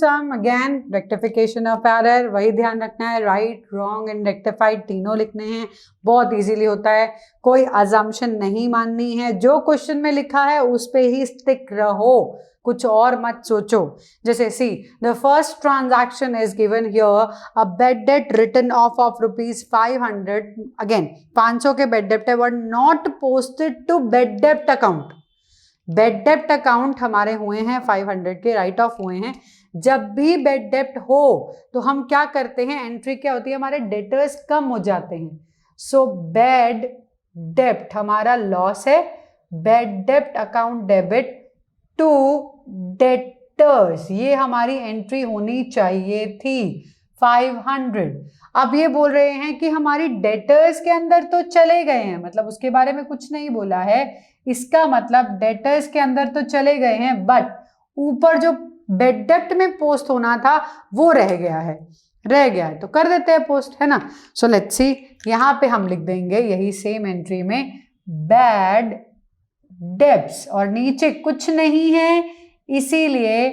Some, again rectification of error, वही ध्यान रखना है, राइट रॉन्ग एंड रेक्टिफाइड तीनों लिखने हैं, बहुत इजीली होता है, कोई अजम्पशन नहीं माननी है, जो क्वेश्चन में लिखा है उस पे ही स्टिक रहो, कुछ और मत सोचो। जैसे see the first transaction is given here, a bad debt return of ₹500, again 500 के बेड डेप्ट है, were not posted to bad डेप्ट अकाउंट। बेड डेप्ट अकाउंट हमारे हुए हैं 500 के, राइट ऑफ हुए हैं। जब भी बेड डेप्ट हो तो हम क्या करते हैं, एंट्री क्या होती है, हमारे डेटर्स कम हो जाते हैं। सो बेड डेप्ट हमारा लॉस है, बेड डेप्ट अकाउंट डेबिट टू डेटर्स, ये हमारी एंट्री होनी चाहिए थी 500। अब ये बोल रहे हैं कि हमारी डेटर्स के अंदर तो चले गए हैं, मतलब उसके बारे में कुछ नहीं बोला है, इसका मतलब डेटर्स के अंदर तो चले गए हैं, बट ऊपर जो बेड डेप्ट में पोस्ट होना था वो रह गया है, तो कर देते हैं पोस्ट, है ना। सो लेट्स सी, यहाँ पे हम लिख देंगे यही सेम एंट्री में बैड डेब्ट्स, और नीचे कुछ नहीं है इसीलिए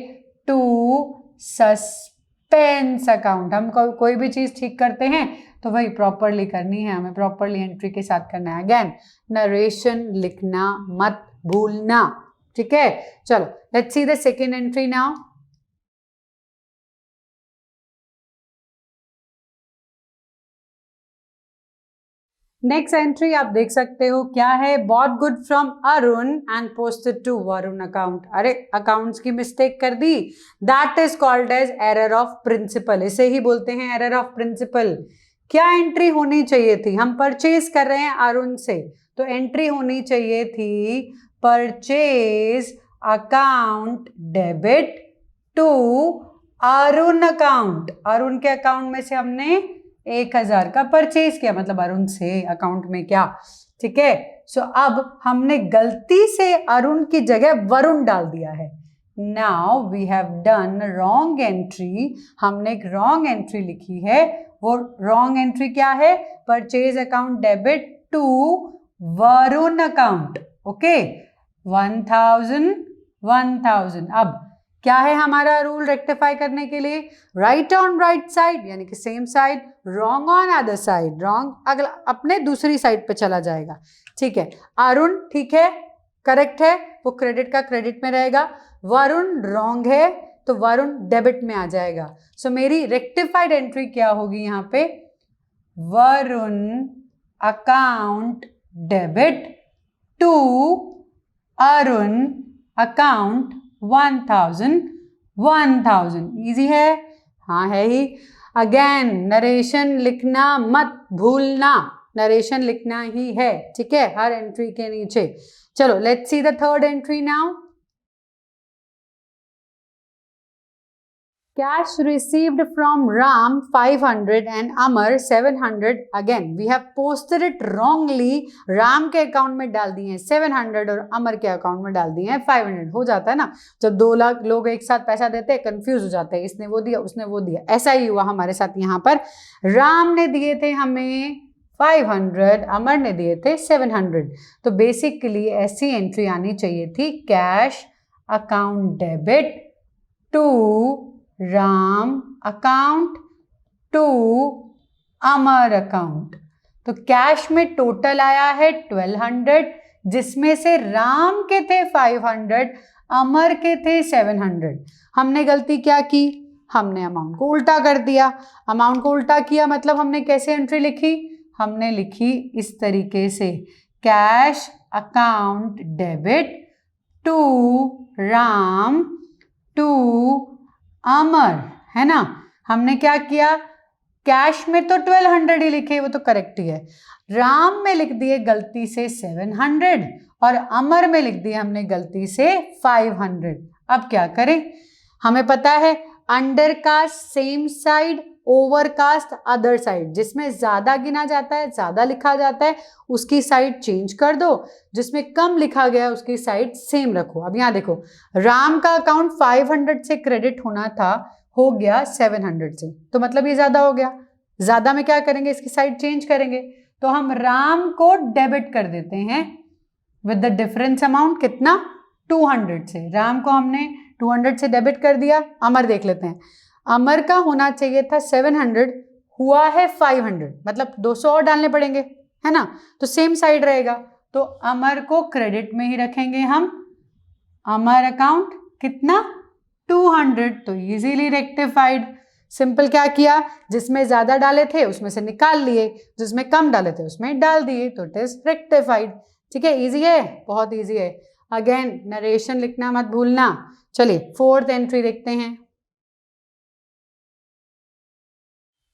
टू सस्पेंस अकाउंट। हम कोई भी चीज ठीक करते हैं तो वही प्रॉपरली करनी है, हमें प्रॉपरली एंट्री के साथ करना है। अगेन नरेशन लिखना मत भूलना, ठीक है। चलो let's see the second entry now. Next entry आप देख सकते हो क्या है, bought good from Arun and posted to Varun account. अरे अकाउंट्स की मिस्टेक कर दी, that is called as error of principle, इसे ही बोलते हैं एरर ऑफ प्रिंसिपल। क्या एंट्री होनी चाहिए थी, हम परचेज कर रहे हैं अरुण से, तो एंट्री होनी चाहिए थी purchase account debit to Arun account. Arun के अकाउंट में से हमने 1000 का परचेज किया, मतलब अरुण से अकाउंट में क्या, ठीक है। सो अब हमने गलती से अरुण की जगह वरुण डाल दिया है। Now we have done wrong entry, हमने एक रॉन्ग एंट्री लिखी है, वो रॉन्ग एंट्री क्या है, purchase account debit to Varun account, okay 1000। अब क्या है हमारा रूल रेक्टिफाई करने के लिए, राइट ऑन राइट साइड यानी कि same side, wrong on other side, wrong अगला अपने दूसरी साइड पे चला जाएगा, ठीक है। अरुण ठीक है, करेक्ट है, वो क्रेडिट का क्रेडिट में रहेगा, वरुण रॉन्ग है तो वरुण डेबिट में आ जाएगा। सो मेरी रेक्टिफाइड एंट्री क्या होगी यहाँ पे, Varun account debit to Arun account 1000। Easy है, हाँ है ही। अगेन नरेशन लिखना मत भूलना, नरेशन लिखना ही है, ठीक है, हर एंट्री के नीचे। चलो let's see the third entry now. Cash received from Ram 500 and Amar 700. Again, we have posted it wrongly. Ram के अकाउंट में डाल दिए हैं 700 और अमर के अकाउंट में डाल दिए हैं 500। हो जाता है ना, जब 2 लाख लोग एक साथ पैसा देते हैं कंफ्यूज हो जाते हैं, इसने वो दिया उसने वो दिया, ऐसा ही हुआ हमारे साथ यहाँ पर। राम ने दिए थे हमें 500, अमर ने दिए थे 700। तो बेसिकली ऐसी एंट्री आनी चाहिए थी, cash account debit to Ram account to Amar account. तो कैश में टोटल आया है 1200, जिसमें से राम के थे 500, अमर के थे 700। हमने गलती क्या की, हमने अमाउंट को उल्टा कर दिया। अमाउंट को उल्टा किया मतलब हमने कैसे एंट्री लिखी, हमने लिखी इस तरीके से, cash account debit to Ram to Amar, है ना। हमने क्या किया, कैश में तो 1200 ही लिखे, वो तो करेक्ट ही है। राम में लिख दिए गलती से 700 और अमर में लिख दिया हमने गलती से 500। अब क्या करें, हमें पता है undercast same side, overcast other side, जिसमें ज्यादा गिना जाता है, ज्यादा लिखा जाता है, उसकी साइड चेंज कर दो, जिसमें कम लिखा गया उसकी साइड सेम रखो। अब यहाँ देखो, राम का अकाउंट 500 से क्रेडिट होना था, हो गया 700 से, तो मतलब ये ज्यादा हो गया। ज्यादा में क्या करेंगे, इसकी साइड चेंज करेंगे, तो हम राम को डेबिट कर देते हैं विद द डिफरेंस अमाउंट, कितना 200 से। राम को हमने 200 से डेबिट कर दिया। अमर देख लेते हैं, अमर का होना चाहिए था 700, हुआ है 500, मतलब 200 और डालने पड़ेंगे, है ना, तो सेम साइड रहेगा, तो अमर को क्रेडिट में ही रखेंगे हम। अमर अकाउंट कितना 200, तो इजीली रेक्टिफाइड। सिंपल क्या किया, जिसमें ज्यादा डाले थे उसमें से निकाल लिए, जिसमें कम डाले थे उसमें डाल दिए, तो इट इज रेक्टिफाइड। ठीक है, इजी है, बहुत इजी है। अगेन नरेशन लिखना मत भूलना। चलिए 4th एंट्री देखते हैं।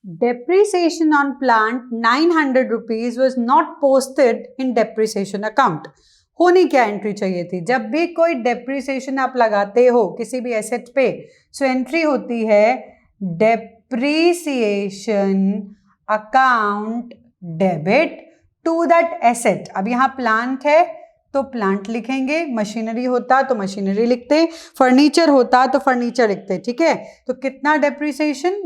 Depreciation on plant 900 rupees was not posted in depreciation account. होनी क्या एंट्री चाहिए थी, जब भी कोई डेप्रिसिएशन आप लगाते हो किसी भी एसेट पे, सो एंट्री होती है depreciation account debit to that asset. अब यहाँ प्लांट है तो प्लांट लिखेंगे, मशीनरी होता तो मशीनरी लिखते, फर्नीचर होता तो फर्नीचर लिखते। ठीक है, तो कितना डेप्रिसिएशन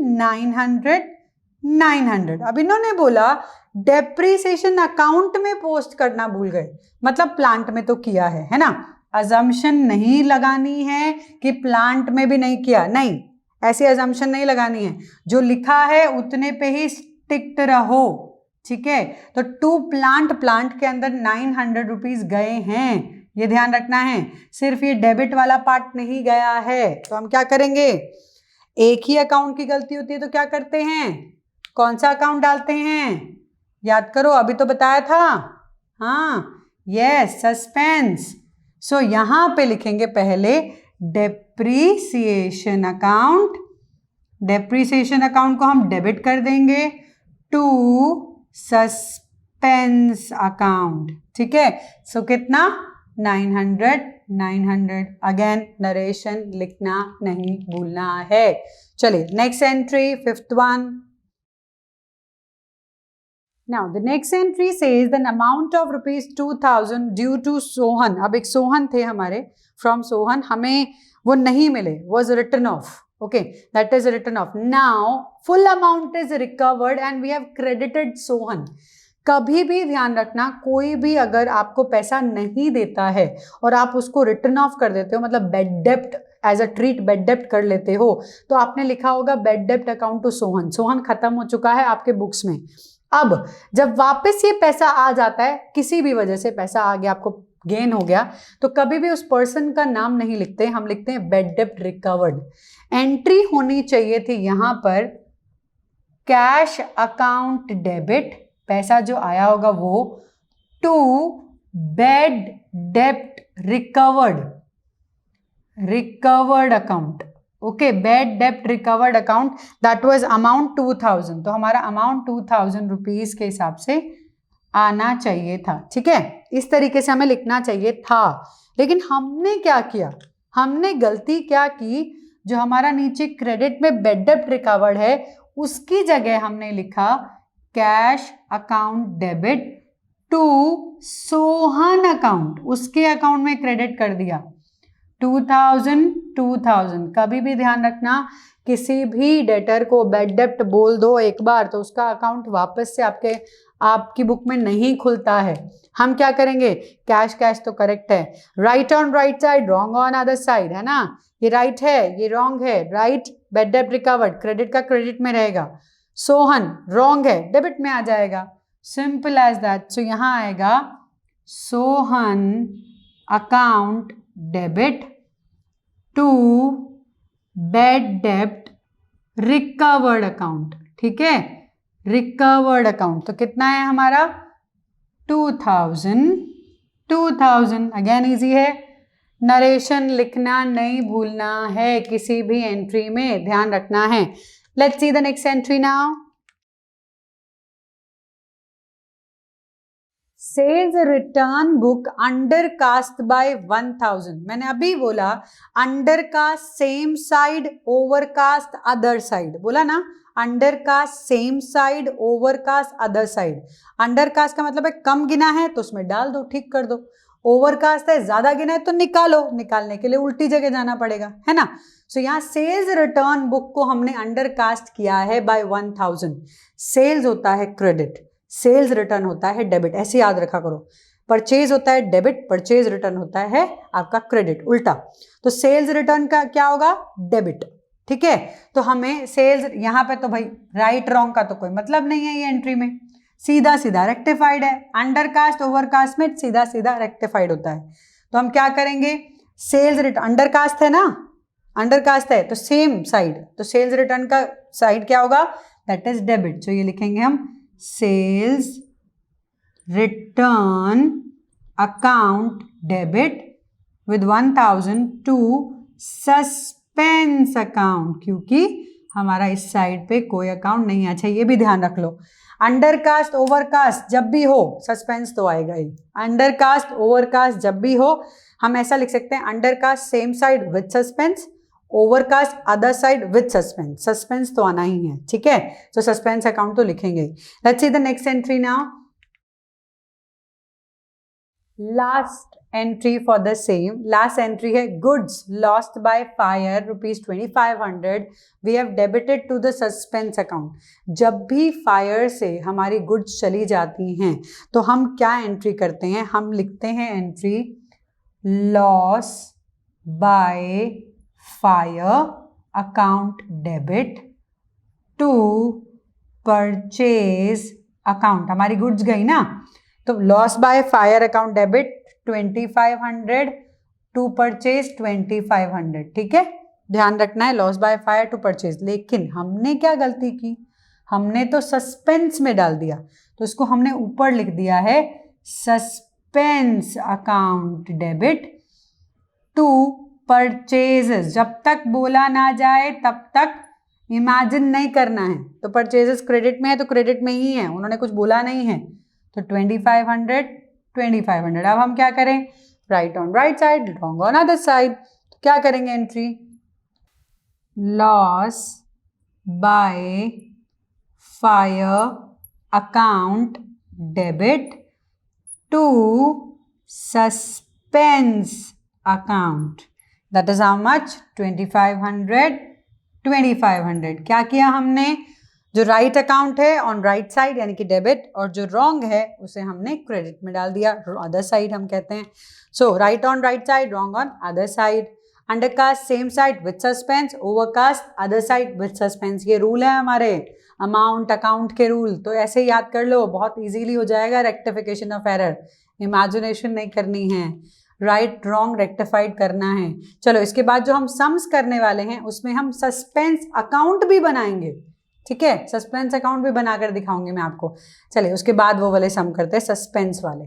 900। अब इन्होंने बोला डेप्रिसिएशन अकाउंट में पोस्ट करना भूल गए, मतलब प्लांट में तो किया है ना। अजम्पशन नहीं लगानी है कि प्लांट में भी नहीं किया, नहीं, ऐसी अजम्पशन नहीं लगानी है, जो लिखा है उतने पे ही स्टिक्ट रहो। ठीक है, तो टू प्लांट के अंदर 900 रुपीज गए हैं, ये ध्यान रखना है। सिर्फ ये डेबिट वाला पार्ट नहीं गया है, तो हम क्या करेंगे, एक ही अकाउंट की गलती होती है तो क्या करते हैं, कौन सा अकाउंट डालते हैं, याद करो, अभी तो बताया था। हाँ, यस, सस्पेंस। सो यहां पे लिखेंगे पहले डेप्रीसिएशन अकाउंट, डेप्रीसिएशन अकाउंट को हम डेबिट कर देंगे टू सस्पेंस अकाउंट। ठीक है, सो कितना 900। अगेन नरेशन लिखना नहीं भूलना है। चलिए next entry, 5th one. Now the next entry says the amount of rupees 2000 due to Sohan. अब एक सोहन थे हमारे, from सोहन हमें वो नहीं मिले, was written off. Okay, that is written off. Now full amount is recovered and we have credited Sohan. कभी भी ध्यान रखना, कोई भी अगर आपको पैसा नहीं देता है और आप उसको रिटर्न ऑफ कर देते हो, मतलब bed dept as a treat bed डेप्ट कर लेते हो, तो आपने लिखा होगा बेड डेप्ट अकाउंट टू सोहन। सोहन खत्म हो चुका है आपके बुक्स में। अब जब वापस ये पैसा आ जाता है, किसी भी वजह से पैसा आ गया, आपको गेन हो गया, तो कभी भी उस पर्सन का नाम नहीं लिखते, हम लिखते हैं बेड डेप्ट रिकवर्ड। एंट्री होनी चाहिए थी यहां पर कैश अकाउंट डेबिट, पैसा जो आया होगा वो, टू बेड डेप्ट रिकवर्ड अकाउंट। ओके, बेड डेप्ट recovered account, that was amount 2000, तो हमारा अमाउंट 2000 रुपीज के हिसाब से आना चाहिए था। ठीक है, इस तरीके से हमें लिखना चाहिए था, लेकिन हमने क्या किया, हमने गलती क्या की, जो हमारा नीचे क्रेडिट में बेड डेप्ट रिकवर्ड है उसकी जगह हमने लिखा cash account debit to Sohan account, उसके अकाउंट में क्रेडिट कर दिया 2000। कभी भी ध्यान रखना, किसी भी डेटर को बेड डेप्ट बोल दो एक बार तो उसका अकाउंट वापस से आपकी बुक में नहीं खुलता है। हम क्या करेंगे, कैश कैश तो करेक्ट है, right on right side, wrong on other side, है ना, ये राइट है ये रॉन्ग है, राइट बेड डेप्ट रिकवर्ड, क्रेडिट का क्रेडिट में रहेगा, सोहन रॉन्ग है डेबिट में आ जाएगा, सिंपल एज दैट। सो यहां आएगा Sohan account debit to bad डेप्ट रिकवर्ड अकाउंट। ठीक है, रिकवर्ड अकाउंट तो कितना है हमारा 2000। अगेन इजी है, नरेशन लिखना नहीं भूलना है, किसी भी एंट्री में ध्यान रखना है। Let's see the next entry now. Sales return book undercast by 1000। मैंने अभी बोला undercast same side, overcast other side, बोला ना, undercast same side, overcast other side. Undercast का मतलब है कम गिना है तो उसमें डाल दो, ठीक कर दो, ओवरकास्ट है ज्यादा गिना है तो निकालो, निकालने के लिए उल्टी जगह जाना पड़ेगा, है ना। सो यहाँ सेल्स रिटर्न बुक को हमने अंडरकास्ट किया है बाय 1000। सेल्स होता है क्रेडिट, सेल्स रिटर्न होता है डेबिट, ऐसे याद रखा करो। परचेज होता है डेबिट, परचेज रिटर्न होता है आपका क्रेडिट, उल्टा। तो सेल्स रिटर्न का क्या होगा, डेबिट, ठीक है। तो हमें सेल्स, यहाँ पे तो भाई राइट रॉन्ग का तो कोई मतलब नहीं है ये एंट्री में, सीधा सीधा रेक्टिफाइड है। अंडरकास्ट ओवरकास्ट में सीधा सीधा रेक्टिफाइड होता है। तो हम क्या करेंगे, सेल्स रिटर्न, अंडरकास्ट है ना, अंडरकास्ट है तो सेम साइड, तो सेल्स रिटर्न का साइड क्या होगा, दैट इज डेबिट। तो ये लिखेंगे हम sales return account debit with 1000 to suspense account, क्योंकि हमारा इस साइड पे कोई अकाउंट नहीं है। अच्छा ये भी ध्यान रख लो, अंडरकास्ट ओवरकास्ट जब भी हो सस्पेंस तो आएगा ही। अंडरकास्ट ओवरकास्ट जब भी हो हम ऐसा लिख सकते हैं, undercast same side with suspense, overcast other side with suspense, suspense तो आना ही है, ठीक है। तो सस्पेंस अकाउंट तो लिखेंगे। Let's see the next entry now. Last entry for the same, last entry है goods lost by fire ₹2500 we have debited to the suspense account. जब भी फायर से हमारी गुड्स चली जाती हैं तो हम क्या एंट्री करते हैं, हम लिखते हैं entry loss by fire account debit to purchase account. हमारी गुड्स गई ना, तो loss by fire account debit 2500 to purchase 2500, ठीक है। ध्यान रखना है loss by fire to purchase. लेकिन हमने क्या गलती की, हमने तो सस्पेंस में डाल दिया, तो इसको हमने ऊपर लिख दिया है suspense account debit to purchases. जब तक बोला ना जाए तब तक इमेजिन नहीं करना है। तो परचेजेस क्रेडिट में है तो क्रेडिट में ही है, उन्होंने कुछ बोला नहीं है। तो 2500 अब हम क्या करें, right on right side, wrong on other side. तो क्या करेंगे entry, loss by fire account debit to suspense account, that is how much 2500। क्या किया हमने, जो राइट अकाउंट है ऑन राइट साइड यानी कि डेबिट, और जो रॉन्ग है उसे हमने क्रेडिट में डाल दिया, अदर साइड हम कहते हैं। So right on right side, wrong on other side. Undercast same side with suspense, overcast other side with suspense. ये रूल है हमारे अमाउंट अकाउंट के रूल, तो ऐसे याद कर लो, बहुत इजीली हो जाएगा रेक्टिफिकेशन ऑफ एरर। इमेजिनेशन नहीं करनी है, राइट रॉन्ग रेक्टिफाइड करना है। चलो इसके बाद जो हम सम्स करने वाले हैं उसमें हम सस्पेंस अकाउंट भी बनाएंगे, ठीक है। सस्पेंस अकाउंट भी बनाकर दिखाऊंगी मैं आपको। चलिए उसके बाद वो वाले सम करते हैं, सस्पेंस वाले।